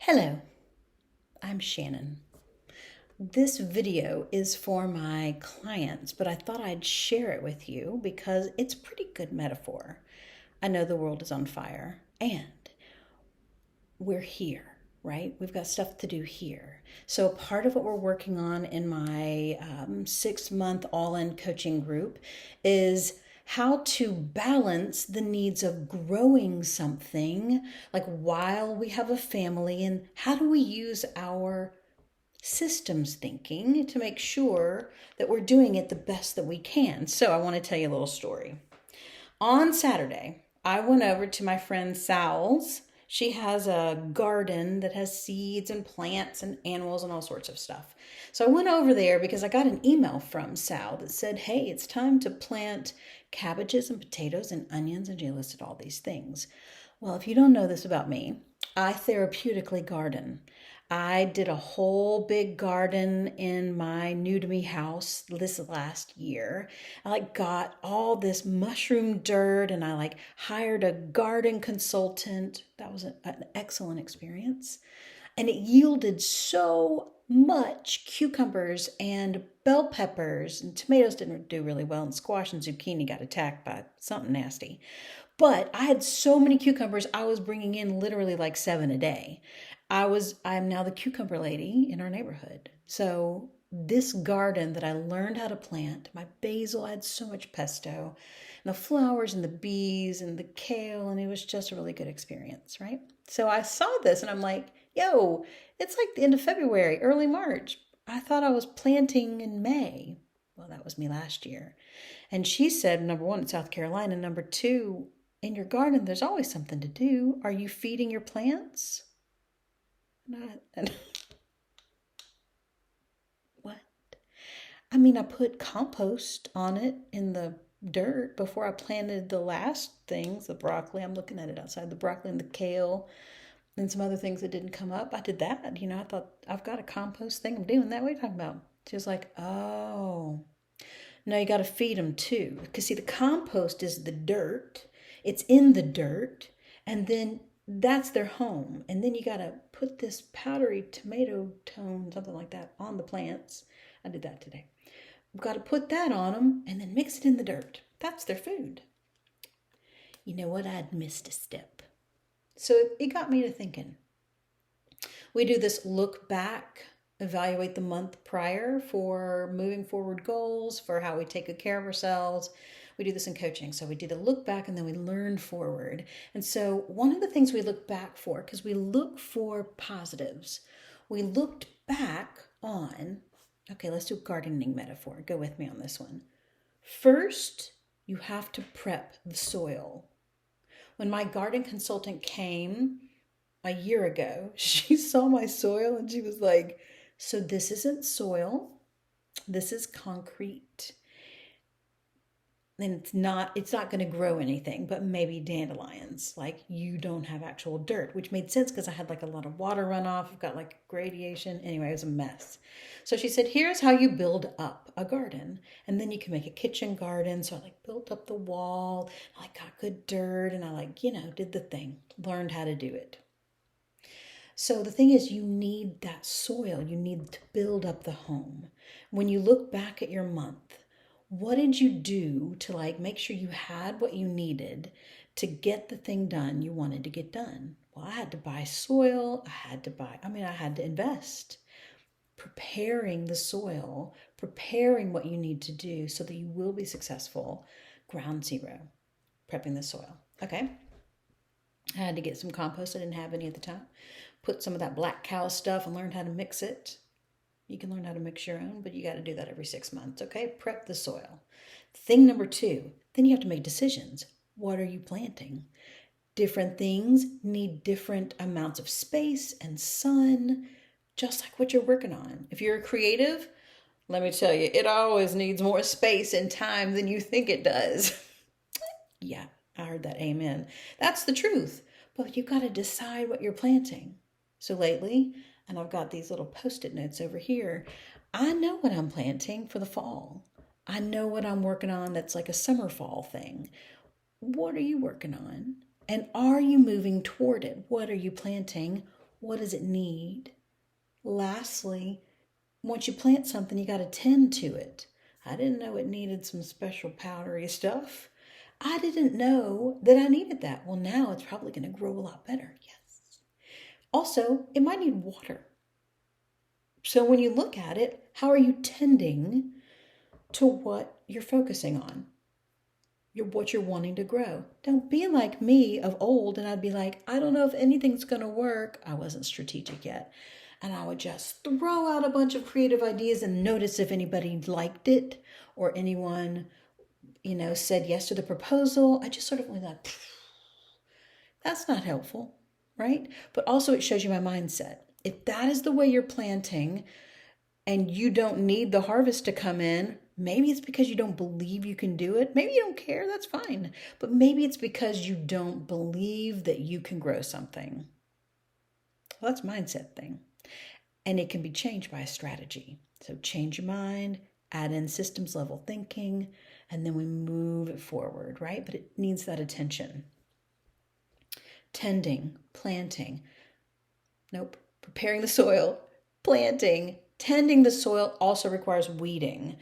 Hello, I'm Shannon. This video is for my clients, but I thought I'd share it with you because it's a pretty good metaphor. I know the world is on fire and we're here, right? We've got stuff to do here. So, part of what we're working on in my 6-month all in coaching group is how to balance the needs of growing something, like while we have a family, and how do we use our systems thinking to make sure that we're doing it the best that we can. So, I want to tell you a little story. On Saturday, I went over to my friend Sal's. She has a garden that has seeds and plants and animals and all sorts of stuff. So I went over there because I got an email from Sal that said, hey, it's time to plant cabbages and potatoes and onions, and she listed all these things. Well, if you don't know this about me, I therapeutically garden. I did a whole big garden in my new to me house this last year. I got all this mushroom dirt and I hired a garden consultant. That was an excellent experience. And it yielded so much cucumbers and bell peppers, and tomatoes didn't do really well, and squash and zucchini got attacked by something nasty. But I had so many cucumbers, I was bringing in literally 7 a day. I'm now the cucumber lady in our neighborhood. So this garden that I learned how to plant, my basil, I had so much pesto, and the flowers and the bees and the kale, and it was just a really good experience, right? So I saw this and I'm like, yo, it's like the end of February, early March. I thought I was planting in May. Well, that was me last year. And she said, number one, in South Carolina. Number two, in your garden, there's always something to do. Are you feeding your plants? Not. What? I mean, I put compost on it in the dirt before I planted the last things, the broccoli. I'm looking at it outside, the broccoli and the kale and some other things that didn't come up. I did that. I thought I've got a compost thing I'm doing that. What are you talking about? She was like, oh, no, you got to feed them too. Because see, the compost is the dirt. It's in the dirt. And then that's their home. And then you got to put this powdery tomato tone, something like that, on the plants. I did that today. We've got to put that on them and then mix it in the dirt. That's their food. You know what? I'd missed a step. So it got me to thinking. We do this look back, evaluate the month prior for moving forward goals, for how we take good care of ourselves. We do this in coaching. So we did a look back and then we learn forward. And so one of the things we look back for, because we look for positives, we looked back on, okay, let's do a gardening metaphor. Go with me on this one. First, you have to prep the soil. When my garden consultant came a year ago, she saw my soil and she was like, so this isn't soil, this is concrete. And it's not going to grow anything, but maybe dandelions. You don't have actual dirt, which made sense because I had a lot of water runoff. I've got gradation. Anyway, it was a mess. So she said, here's how you build up a garden. And then you can make a kitchen garden. So I built up the wall. I got good dirt and I did the thing, learned how to do it. So the thing is, you need that soil. You need to build up the home. When you look back at your month, what did you do to make sure you had what you needed to get the thing done you wanted to get done? Well, I had to buy soil. I had to invest. Preparing the soil, preparing what you need to do so that you will be successful. Ground zero, prepping the soil. Okay. I had to get some compost. I didn't have any at the time. Put some of that black cow stuff and learned how to mix it. You can learn how to mix your own, but you got to do that every 6 months, okay? Prep the soil. Thing number 2, then you have to make decisions. What are you planting? Different things need different amounts of space and sun, just like what you're working on. If you're a creative, let me tell you, it always needs more space and time than you think it does. Yeah, I heard that. Amen. That's the truth. But you've got to decide what you're planting. So lately, and I've got these little Post-it notes over here, I know what I'm planting for the fall. I know what I'm working on that's like a summer fall thing. What are you working on? And are you moving toward it? What are you planting? What does it need? Lastly, once you plant something, you got to tend to it. I didn't know it needed some special powdery stuff. I didn't know that I needed that. Well, now it's probably going to grow a lot better. Yes. Also, it might need water. So when you look at it, how are you tending to what you're focusing on? What you're wanting to grow. Don't be like me of old, and I'd be like, I don't know if anything's going to work. I wasn't strategic yet. And I would just throw out a bunch of creative ideas and notice if anybody liked it or anyone, said yes to the proposal. I just sort of went like, that's not helpful, right? But also it shows you my mindset. If that is the way you're planting and you don't need the harvest to come in, maybe it's because you don't believe you can do it. Maybe you don't care, that's fine. But maybe it's because you don't believe that you can grow something. Well, that's a mindset thing. And it can be changed by a strategy. So change your mind, add in systems level thinking, and then we move it forward, right? But it needs that attention. Tending, planting. Nope. Preparing the soil, planting. Tending the soil also requires weeding.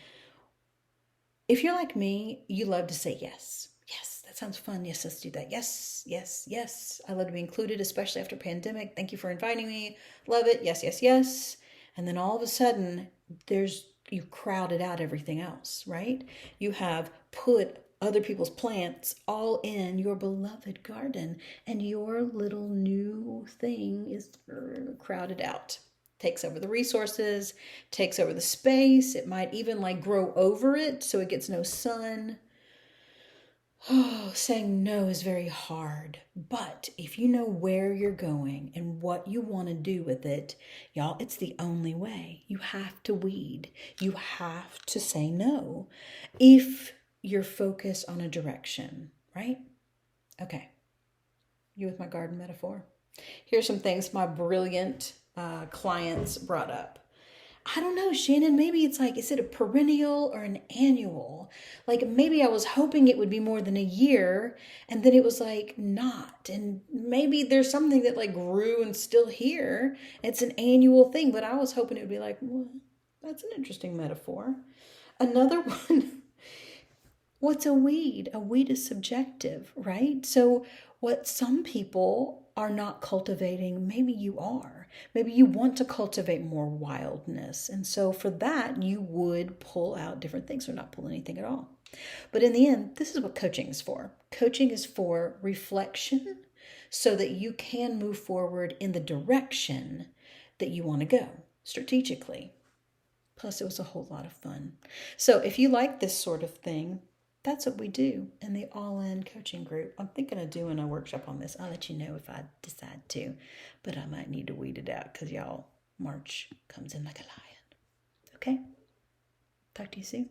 If you're like me, you love to say yes. Yes, that sounds fun. Yes, let's do that. Yes, yes, yes. I love to be included, especially after pandemic. Thank you for inviting me. Love it. Yes, yes, yes. And then all of a sudden, you've crowded out everything else, right? You have put other people's plants all in your beloved garden, and your little new thing is crowded out. Takes over the resources, takes over the space. It might even grow over it so it gets no sun. Oh, saying no is very hard. But if you know where you're going and what you want to do with it, y'all, it's the only way. You have to weed. You have to say no if you're focused on a direction, right? Okay. You with my garden metaphor? Here's some things my brilliant clients brought up. I don't know, Shannon, maybe it's is it a perennial or an annual? Maybe I was hoping it would be more than a year, and then it was not. And maybe there's something that grew and still here. It's an annual thing, but I was hoping it would be well, that's an interesting metaphor. Another one, what's a weed? A weed is subjective, right? So what some people are not cultivating, maybe you are. Maybe you want to cultivate more wildness. And so for that, you would pull out different things or not pull anything at all. But in the end, this is what coaching is for. Coaching is for reflection so that you can move forward in the direction that you want to go strategically. Plus, it was a whole lot of fun. So if you like this sort of thing, that's what we do in the all-in coaching group. I'm thinking of doing a workshop on this. I'll let you know if I decide to, but I might need to weed it out because y'all, March comes in like a lion. Okay? Talk to you soon.